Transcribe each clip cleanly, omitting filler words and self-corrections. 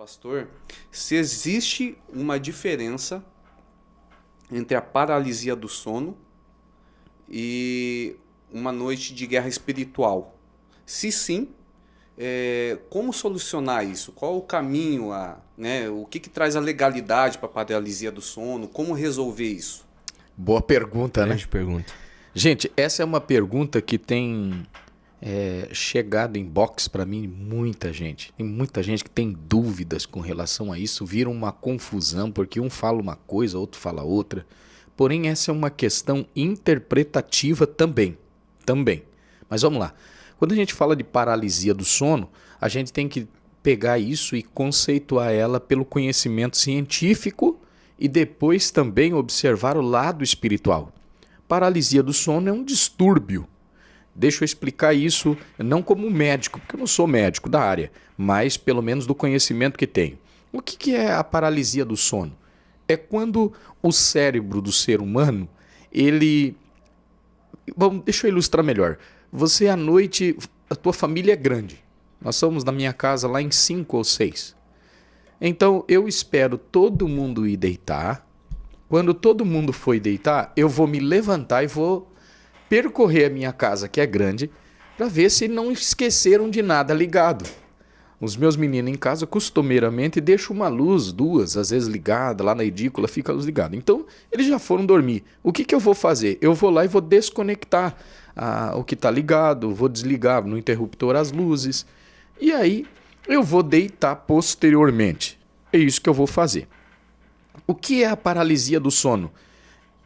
pastor, se existe uma diferença entre a paralisia do sono e uma noite de guerra espiritual. Se sim, como solucionar isso? Qual o caminho, o que traz a legalidade para a paralisia do sono? Como resolver isso? Boa pergunta, né? Grande pergunta. Gente, essa é uma pergunta que tem chegado em box para mim muita gente. Tem muita gente que tem dúvidas com relação a isso, vira uma confusão, porque um fala uma coisa, outro fala outra. Porém, essa é uma questão interpretativa também. Mas vamos lá. Quando a gente fala de paralisia do sono, a gente tem que pegar isso e conceituar ela pelo conhecimento científico e depois também observar o lado espiritual. Paralisia do sono é um distúrbio. Deixa eu explicar isso não como médico, porque eu não sou médico da área, mas pelo menos do conhecimento que tenho. O que é a paralisia do sono? É quando o cérebro do ser humano, deixa eu ilustrar melhor. Você à noite, a tua família é grande. Nós somos na minha casa lá em 5 ou 6. Então eu espero todo mundo ir deitar. Quando todo mundo for deitar, eu vou me levantar e vou percorrer a minha casa, que é grande, para ver se não esqueceram de nada ligado. Os meus meninos em casa, costumeiramente, deixam uma luz, duas, às vezes ligada, lá na edícula fica a luz ligada. Então, eles já foram dormir. O que eu vou fazer? Eu vou lá e vou desconectar o que está ligado, vou desligar no interruptor as luzes, e aí eu vou deitar posteriormente. É isso que eu vou fazer. O que é a paralisia do sono?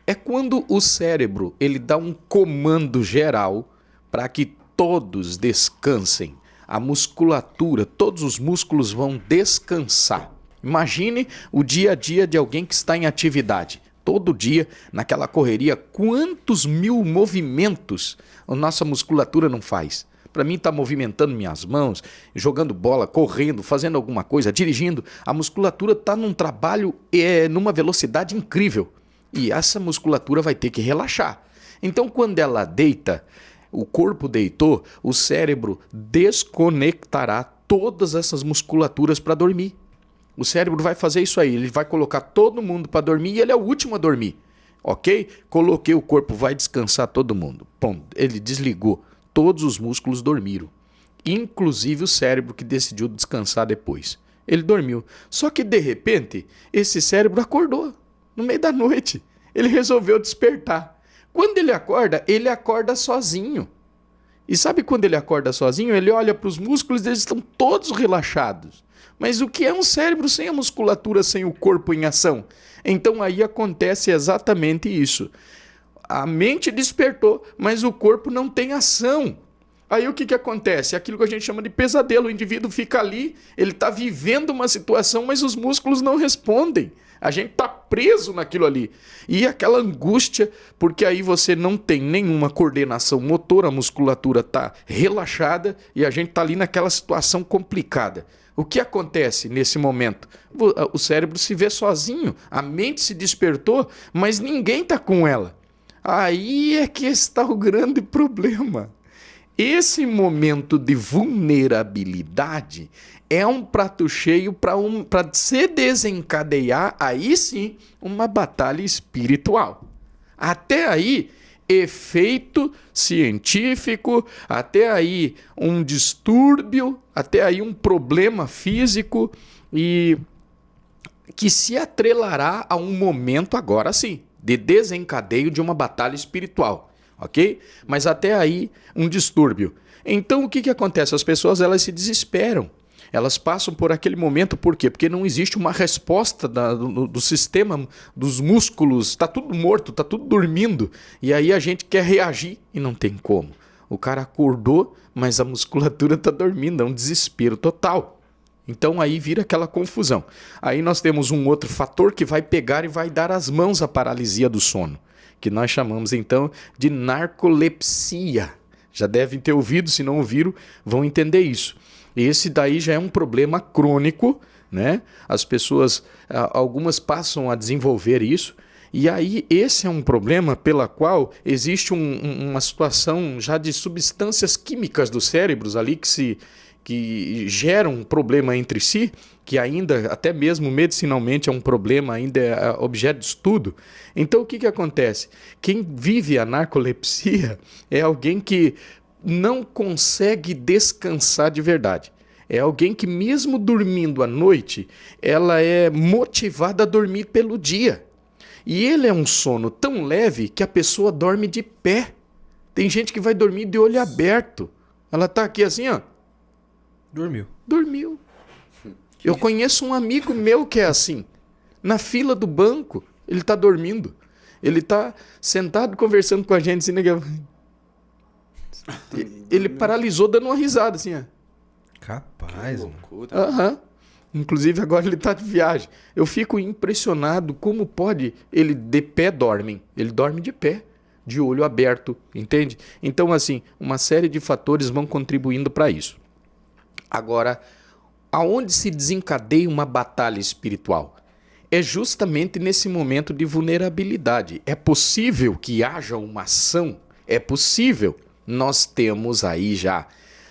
É quando o cérebro ele dá um comando geral para que todos descansem. A musculatura, todos os músculos vão descansar. Imagine o dia a dia de alguém que está em atividade. Todo dia, naquela correria, quantos mil movimentos a nossa musculatura não faz? Para mim, está movimentando minhas mãos, jogando bola, correndo, fazendo alguma coisa, dirigindo. A musculatura está num trabalho, numa velocidade incrível. E essa musculatura vai ter que relaxar. Então, quando ela deita, o corpo deitou, o cérebro desconectará todas essas musculaturas para dormir. O cérebro vai fazer isso aí, ele vai colocar todo mundo para dormir e ele é o último a dormir. Ok? Coloquei, o corpo vai descansar todo mundo. Pum, ele desligou. Todos os músculos dormiram. Inclusive o cérebro que decidiu descansar depois. Ele dormiu. Só que de repente, esse cérebro acordou. No meio da noite, ele resolveu despertar. Quando ele acorda sozinho. E sabe quando ele acorda sozinho? Ele olha para os músculos e eles estão todos relaxados. Mas o que é um cérebro sem a musculatura, sem o corpo em ação? Então aí acontece exatamente isso. A mente despertou, mas o corpo não tem ação. Aí o que acontece? Aquilo que a gente chama de pesadelo. O indivíduo fica ali, ele está vivendo uma situação, mas os músculos não respondem. A gente está preso naquilo ali. E aquela angústia, porque aí você não tem nenhuma coordenação motora, a musculatura está relaxada e a gente está ali naquela situação complicada. O que acontece nesse momento? O cérebro se vê sozinho, a mente se despertou, mas ninguém está com ela. Aí é que está o grande problema. Esse momento de vulnerabilidade é um prato cheio para se desencadear, aí sim, uma batalha espiritual. Até aí, efeito científico, até aí um distúrbio, até aí um problema físico e que se atrelará a um momento agora sim, de desencadeio de uma batalha espiritual. Ok? Mas até aí, um distúrbio. Então, o que acontece? As pessoas elas se desesperam. Elas passam por aquele momento, por quê? Porque não existe uma resposta do sistema, dos músculos, está tudo morto, está tudo dormindo. E aí a gente quer reagir e não tem como. O cara acordou, mas a musculatura está dormindo, é um desespero total. Então aí vira aquela confusão. Aí nós temos um outro fator que vai pegar e vai dar as mãos à paralisia do sono, que nós chamamos então de narcolepsia. Já devem ter ouvido, se não ouviram, vão entender isso. Esse daí já é um problema crônico, né? As pessoas, algumas passam a desenvolver isso, e aí esse é um problema pela qual existe uma situação já de substâncias químicas dos cérebros ali que geram um problema entre si, que ainda, até mesmo medicinalmente, é um problema, ainda é objeto de estudo. Então, o que acontece? Quem vive a narcolepsia é alguém que não consegue descansar de verdade. É alguém que, mesmo dormindo à noite, ela é motivada a dormir pelo dia. E ele é um sono tão leve que a pessoa dorme de pé. Tem gente que vai dormir de olho aberto. Ela tá aqui assim, ó. Dormiu. Eu conheço um amigo meu que é assim. Na fila do banco, ele tá dormindo. Ele tá sentado conversando com a gente assim, né? Ele paralisou dando uma risada assim, ó. Capaz, mano. Aham. Inclusive agora ele tá de viagem. Eu fico impressionado como pode. Ele de pé dorme. Ele dorme de pé, de olho aberto, entende? Então, assim, uma série de fatores vão contribuindo para isso. Agora, aonde se desencadeia uma batalha espiritual? É justamente nesse momento de vulnerabilidade. É possível que haja uma ação? É possível. Nós temos aí já,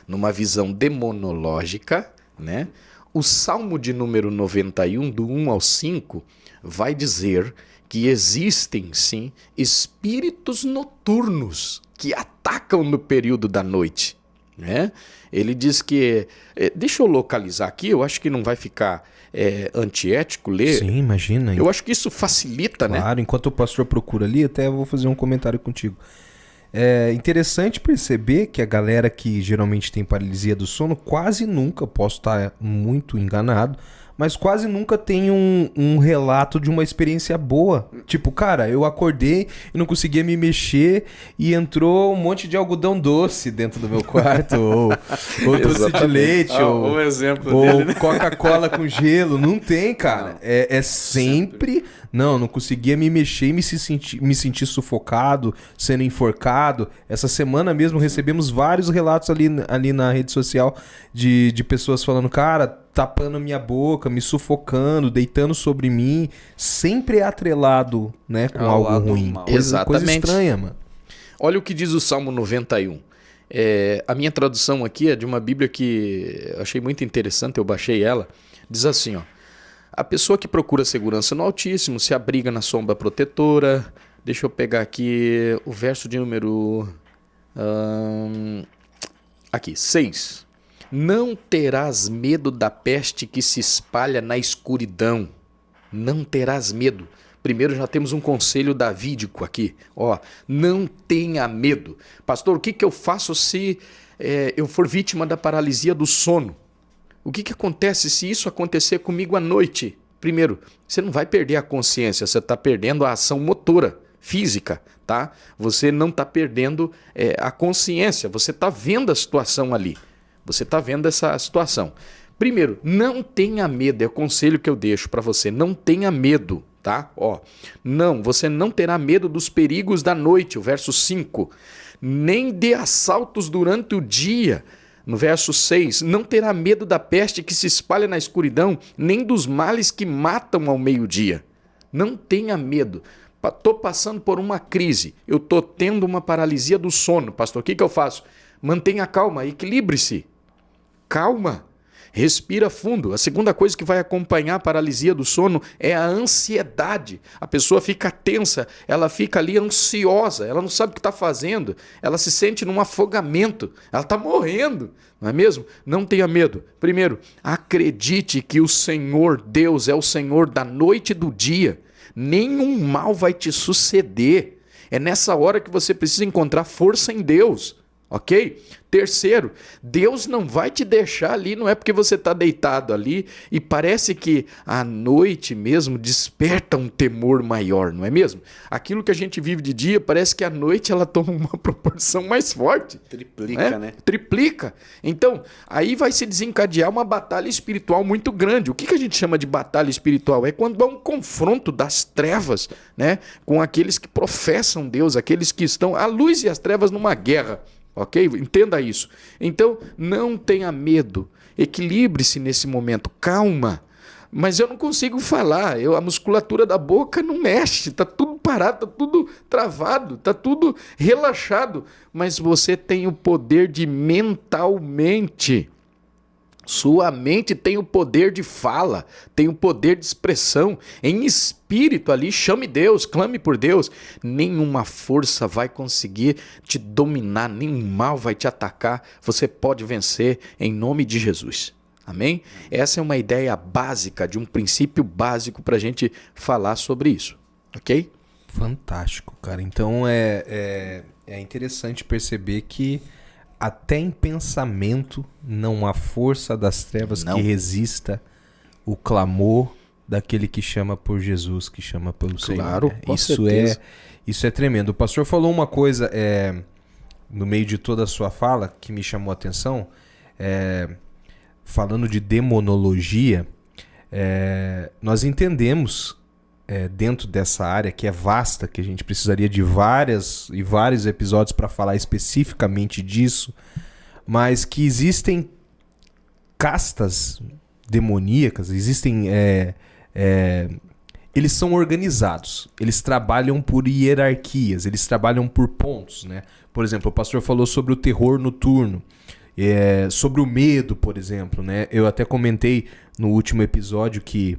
numa visão demonológica, né? O Salmo de número 91, do 1 ao 5, vai dizer que existem, sim, espíritos noturnos que atacam no período da noite, né? Ele diz que... deixa eu localizar aqui, eu acho que não vai ficar antiético ler. Sim, imagina. Eu acho que isso facilita, né? Claro, enquanto o pastor procura ali, até eu vou fazer um comentário contigo. É interessante perceber que a galera que geralmente tem paralisia do sono quase nunca, posso estar muito enganado, mas quase nunca tem um relato de uma experiência boa. Tipo, cara, eu acordei e não conseguia me mexer e entrou um monte de algodão doce dentro do meu quarto, ou doce de leite, o exemplo ou dele, né? Coca-Cola com gelo. Não tem, cara. Não. É sempre... Não conseguia me mexer e me sentir sufocado, sendo enforcado. Essa semana mesmo recebemos vários relatos ali na rede social de pessoas falando, cara, tapando minha boca, me sufocando, deitando sobre mim. Sempre é atrelado, né, com algo ruim. Exatamente. Coisa estranha, mano. Olha o que diz o Salmo 91. A minha tradução aqui é de uma Bíblia que eu achei muito interessante, eu baixei ela. Diz assim, ó. A pessoa que procura segurança no Altíssimo se abriga na sombra protetora. Deixa eu pegar aqui o verso de número... aqui, 6. Não terás medo da peste que se espalha na escuridão. Não terás medo. Primeiro já temos um conselho davídico aqui. Ó, não tenha medo. Pastor, o que eu faço se eu for vítima da paralisia do sono? O que acontece se isso acontecer comigo à noite? Primeiro, você não vai perder a consciência, você está perdendo a ação motora, física, tá? Você não está perdendo a consciência, você está vendo a situação ali. Você está vendo essa situação. Primeiro, não tenha medo, é o conselho que eu deixo para você, não tenha medo, tá? Ó, não, você não terá medo dos perigos da noite, o verso 5, nem de assaltos durante o dia. No verso 6, não terá medo da peste que se espalha na escuridão, nem dos males que matam ao meio-dia. Não tenha medo. Estou passando por uma crise, eu estou tendo uma paralisia do sono. Pastor, o que eu faço? Mantenha calma, equilibre-se. Calma. Respira fundo. A segunda coisa que vai acompanhar a paralisia do sono é a ansiedade. A pessoa fica tensa, ela fica ali ansiosa, ela não sabe o que está fazendo, ela se sente num afogamento, ela está morrendo, não é mesmo? Não tenha medo. Primeiro, acredite que o Senhor Deus é o Senhor da noite e do dia. Nenhum mal vai te suceder. É nessa hora que você precisa encontrar força em Deus. Ok? Terceiro, Deus não vai te deixar ali, não é porque você está deitado ali e parece que à noite mesmo desperta um temor maior, não é mesmo? Aquilo que a gente vive de dia, parece que à noite ela toma uma proporção mais forte. Triplica, né? Triplica. Então, aí vai se desencadear uma batalha espiritual muito grande. O que a gente chama de batalha espiritual? É quando há um confronto das trevas, né, com aqueles que professam Deus, aqueles que estão a luz e as trevas numa guerra. Ok? Entenda isso. Então, não tenha medo. Equilibre-se nesse momento. Calma. Mas eu não consigo falar. A musculatura da boca não mexe. Está tudo parado, está tudo travado, está tudo relaxado. Mas você tem o poder de mentalmente Sua mente tem o poder de fala, tem o poder de expressão. Em espírito ali, chame Deus, clame por Deus. Nenhuma força vai conseguir te dominar, nenhum mal vai te atacar. Você pode vencer em nome de Jesus. Amém? Essa é uma ideia básica, de um princípio básico para a gente falar sobre isso. Ok? Fantástico, cara. Então é interessante perceber que até em pensamento não há força das trevas que resista o clamor daquele que chama por Jesus, que chama pelo Senhor. Claro, Né? com certeza. Isso é tremendo. O pastor falou uma coisa no meio de toda a sua fala que me chamou a atenção, falando de demonologia. Nós entendemos dentro dessa área que é vasta, que a gente precisaria de vários episódios para falar especificamente disso, mas que existem castas demoníacas, eles são organizados, eles trabalham por hierarquias, eles trabalham por pontos, né? Por exemplo, o pastor falou sobre o terror noturno, sobre o medo, por exemplo, né? Eu até comentei no último episódio que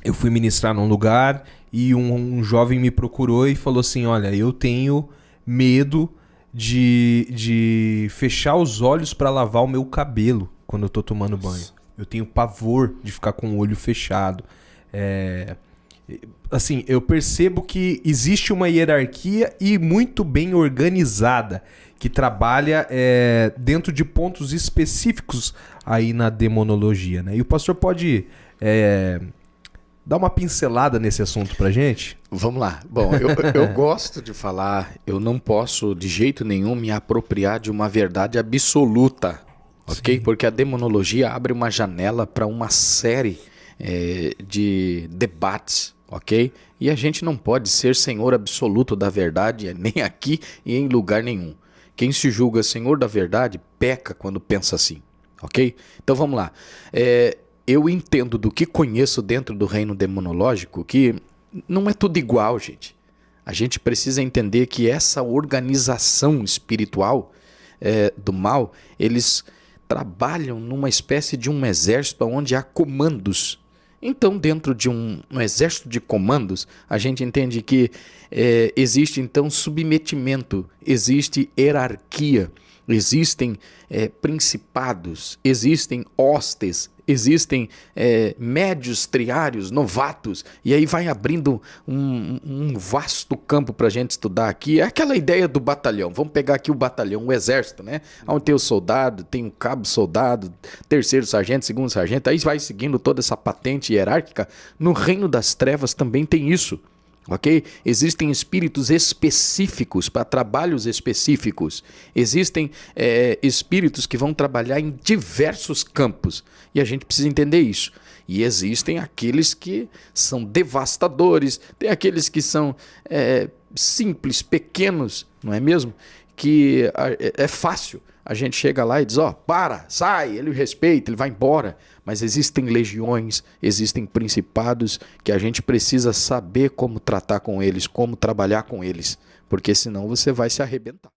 eu fui ministrar num lugar e um jovem me procurou e falou assim, olha, eu tenho medo de fechar os olhos para lavar o meu cabelo quando eu tô tomando banho. Eu tenho pavor de ficar com o olho fechado. Assim, eu percebo que existe uma hierarquia e muito bem organizada que trabalha dentro de pontos específicos aí na demonologia, né? E o pastor pode dar uma pincelada nesse assunto pra gente? Vamos lá. Bom, eu gosto de falar, eu não posso de jeito nenhum me apropriar de uma verdade absoluta, ok? Sim. Porque a demonologia abre uma janela para uma série de debates, ok? E a gente não pode ser senhor absoluto da verdade, nem aqui e em lugar nenhum. Quem se julga senhor da verdade peca quando pensa assim, ok? Então vamos lá. Eu entendo do que conheço dentro do reino demonológico que não é tudo igual, gente. A gente precisa entender que essa organização espiritual do mal, eles trabalham numa espécie de um exército onde há comandos. Então, dentro de um exército de comandos, a gente entende que existe então submetimento, existe hierarquia, existem principados, existem hostes, existem médios, triários, novatos, e aí vai abrindo um vasto campo para a gente estudar aqui. É aquela ideia do batalhão. Vamos pegar aqui o batalhão, o exército, né? Onde tem o soldado, tem o cabo soldado, terceiro sargento, segundo sargento, aí vai seguindo toda essa patente hierárquica. No reino das trevas também tem isso. Ok? Existem espíritos específicos para trabalhos específicos. Existem espíritos que vão trabalhar em diversos campos. E a gente precisa entender isso. E existem aqueles que são devastadores, tem aqueles que são simples, pequenos, não é mesmo? Que é fácil. A gente chega lá e diz, sai, ele respeita, ele vai embora. Mas existem legiões, existem principados que a gente precisa saber como tratar com eles, como trabalhar com eles. Porque senão você vai se arrebentar.